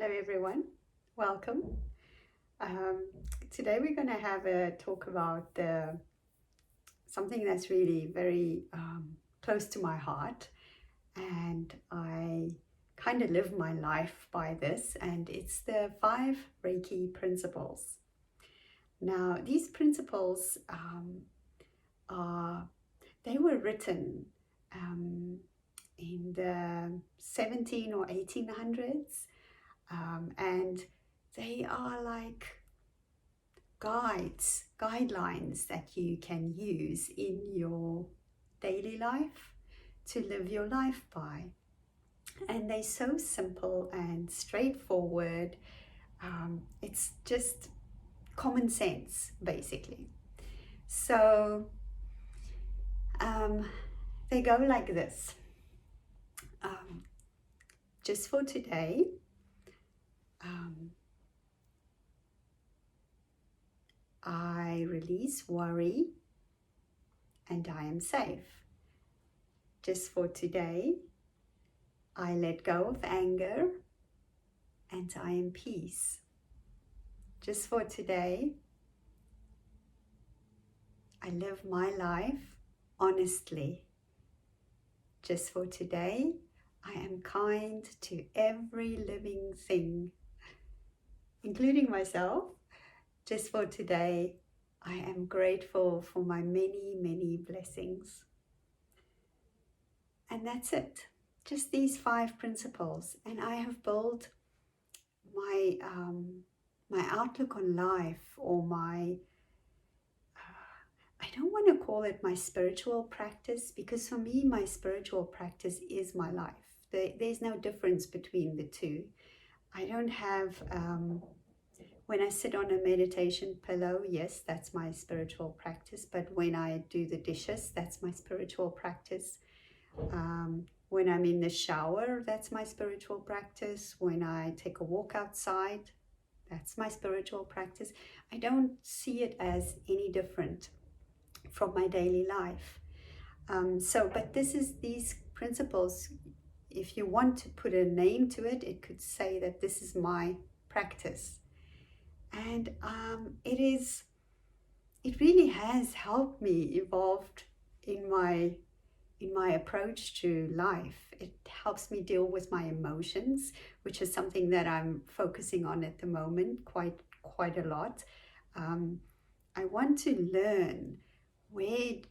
Hello everyone, welcome. Today we're going to have a talk about something that's really very close to my heart, and I kind of live my life by this, and it's the 5 Reiki principles. Now these principles they were written in the 17 or 1800s. And they are like guidelines that you can use in your daily life to live your life by. And they're so simple and straightforward. It's just common sense, basically. So they go like this. Just for today, I release worry and I am safe. Just for today, I let go of anger and I am peace. Just for today, I live my life honestly. Just for today, I am kind to every living thing, including myself. Just for today, I am grateful for my many, many blessings. And that's it. Just these 5 principles. And I have built my outlook on life, or I don't want to call it my spiritual practice, because for me, my spiritual practice is my life. There's no difference between the two. I don't have, when I sit on a meditation pillow, yes, that's my spiritual practice. But when I do the dishes, that's my spiritual practice. When I'm in the shower, that's my spiritual practice. When I take a walk outside, that's my spiritual practice. I don't see it as any different from my daily life. But these principles, if you want to put a name to it, it could say that this is my practice. And it really has helped me evolve in my approach to life. It helps me deal with my emotions, which is something that I'm focusing on at the moment quite a lot. I want to learn where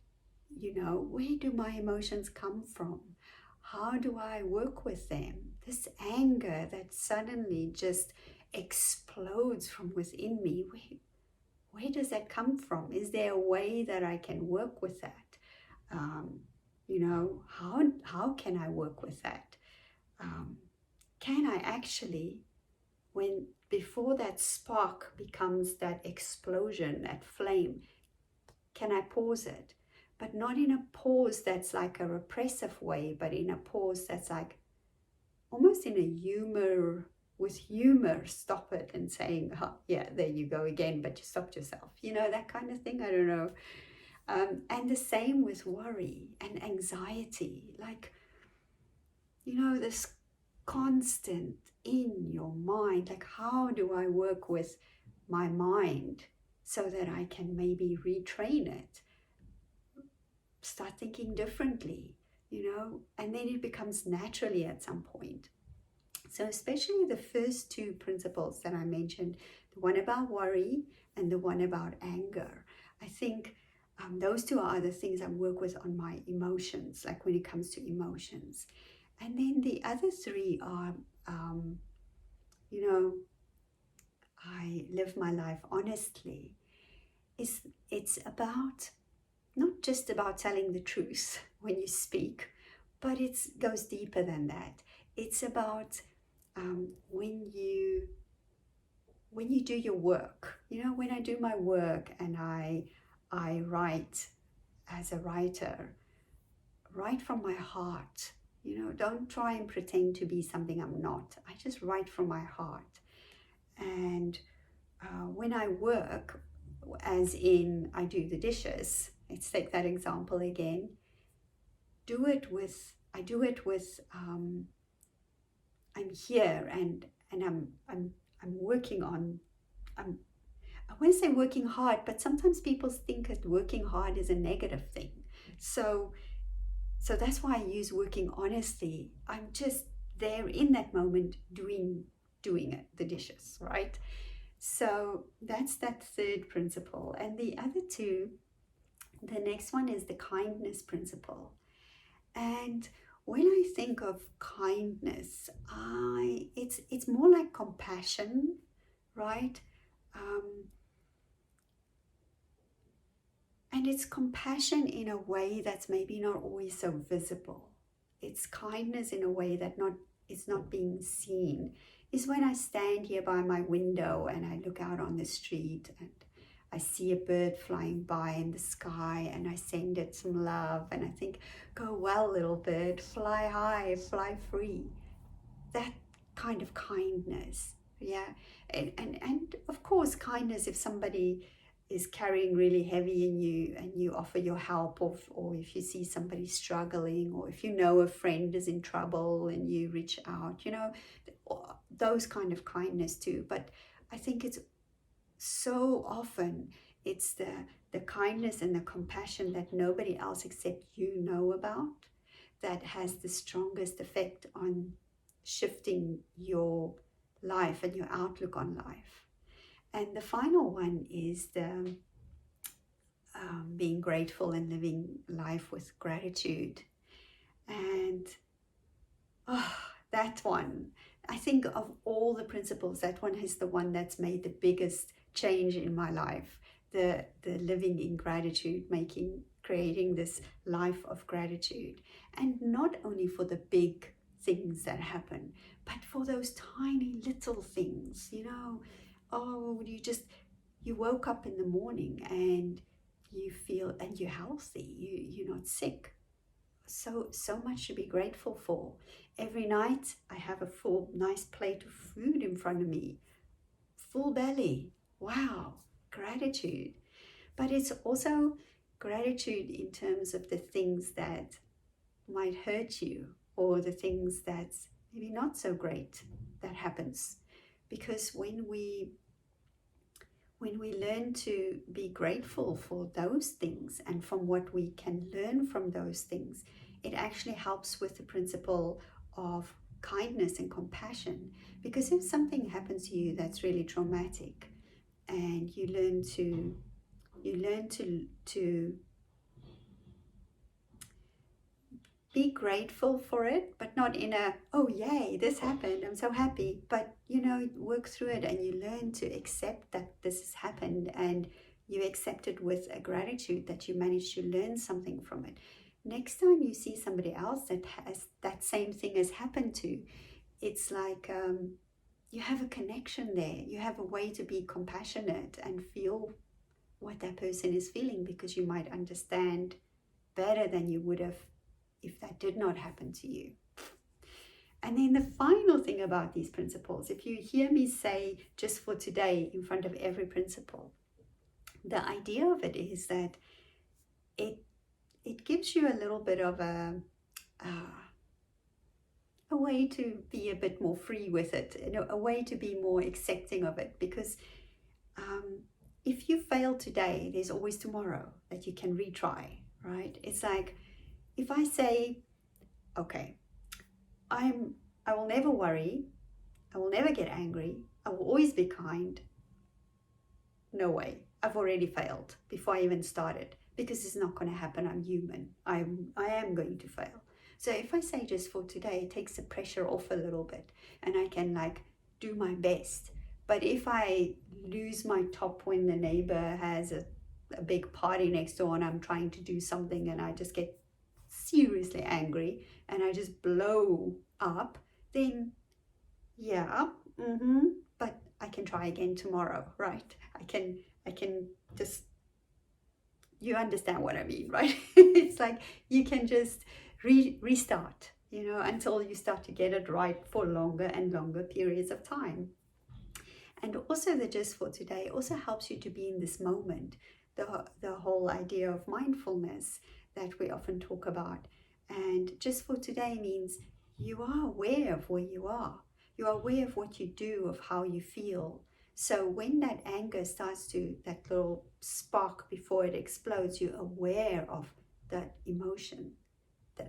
do my emotions come from? How do I work with them? This anger that suddenly just explodes from within me, where does that come from? Is there a way that I can work with that? How can I work with that? Can I actually, before that spark becomes that explosion, that flame, can I pause it? But not in a pause that's like a repressive way, but in a pause that's like almost in a with humor, stop it and saying, oh, yeah, there you go again, but you stopped yourself. That kind of thing. I don't know. And the same with worry and anxiety, like, this constant in your mind, like, how do I work with my mind so that I can maybe retrain it, start thinking differently, and then it becomes naturally at some point. So especially the first 2 principles that I mentioned, the one about worry and the one about anger, I think those 2 are the things I work with on my emotions, like when it comes to emotions. And then the other 3 are, I live my life honestly. It's about, not just about telling the truth when you speak, but it goes deeper than that. It's about when you do your work. When I do my work and I write as a writer, write from my heart. Don't try and pretend to be something I'm not. I just write from my heart. And when I work, as in I do the dishes, let's take that example again, I do it with I'm here and and I'm working on, I'm I want to say working hard, but sometimes people think that working hard is a negative thing. So that's why I use working honestly. I'm just there in that moment doing it, the dishes, right? So that's that third principle. And the other two, the next one is the kindness principle. And when I think of kindness, it's more like compassion, right? Um, and it's compassion in a way that's maybe not always so visible. It's kindness in a way that it's not being seen. Is when I stand here by my window and I look out on the street and I see a bird flying by in the sky and I send it some love and I think, go well, little bird, fly high, fly free. That kind of kindness, yeah. And of course, kindness if somebody is carrying really heavy in you and you offer your help, or if you see somebody struggling, or if you know a friend is in trouble and you reach out, those kind of kindness too. But I think it's so often it's the kindness and the compassion that nobody else except you know about that has the strongest effect on shifting your life and your outlook on life. And the final one is the being grateful and living life with gratitude. And that one, I think of all the principles, that one is the one that's made the biggest change in my life. The living in gratitude, creating this life of gratitude. And not only for the big things that happen, but for those tiny little things, oh, you woke up in the morning and you feel, and you're healthy, you're not sick. So much to be grateful for. Every night I have a full nice plate of food in front of me, full belly. Wow, gratitude. But it's also gratitude in terms of the things that might hurt you, or the things that's maybe not so great that happens. Because when we learn to be grateful for those things and from what we can learn from those things, it actually helps with the principle of kindness and compassion. Because if something happens to you that's really traumatic, and you learn to be grateful for it, but not in a, oh yay, this happened, I'm so happy. But work through it and you learn to accept that this has happened, and you accept it with a gratitude that you managed to learn something from it. Next time you see somebody else that has that same thing has happened to, it's like you have a connection there. You have a way to be compassionate and feel what that person is feeling, because you might understand better than you would have if that did not happen to you. And then the final thing about these principles, if you hear me say just for today in front of every principle, the idea of it is that it gives you a little bit of a way to be a bit more free with it, a way to be more accepting of it. Because if you fail today, there's always tomorrow that you can retry, right? It's like, if I say, okay, I will never worry, I will never get angry, I will always be kind. No way, I've already failed before I even started, because it's not going to happen. I'm human. I am going to fail. So if I say just for today, it takes the pressure off a little bit, and I can do my best. But if I lose my top when the neighbor has a big party next door and I'm trying to do something and I just get seriously angry and I just blow up, then but I can try again tomorrow, right? I can just, you understand what I mean, right? It's like you can just restart, until you start to get it right for longer and longer periods of time. And also the just for today also helps you to be in this moment, the whole idea of mindfulness that we often talk about. And just for today means you are aware of where you are. You're aware of what you do, of how you feel. So when that anger starts to, that little spark before it explodes, you're aware of that emotion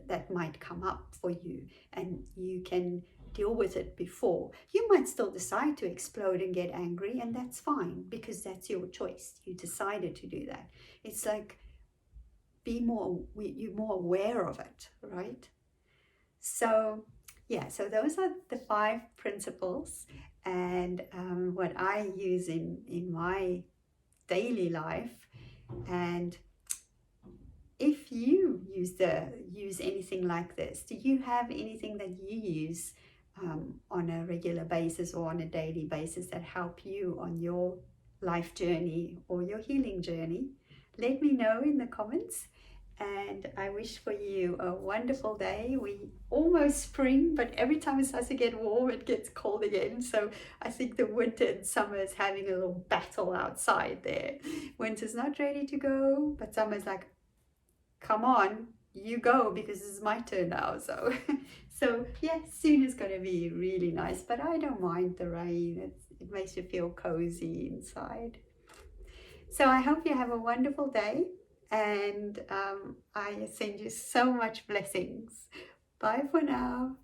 that might come up for you, and you can deal with it before. You might still decide to explode and get angry, and that's fine, because that's your choice. You decided to do that. It's like, you're more aware of it, right? So yeah, so those are the 5 principles, and what I use in my daily life. And if you use anything like this, do you have anything that you use on a regular basis or on a daily basis that help you on your life journey or your healing journey? Let me know in the comments. And I wish for you a wonderful day. We almost spring, but every time it starts to get warm, it gets cold again. So I think the winter and summer is having a little battle outside there. Winter's not ready to go, but summer's like, come on, you go, because it's my turn now. So so yeah, soon is going to be really nice, but I don't mind the rain. It makes you feel cozy inside. So I hope you have a wonderful day, and I send you so much blessings. Bye for now.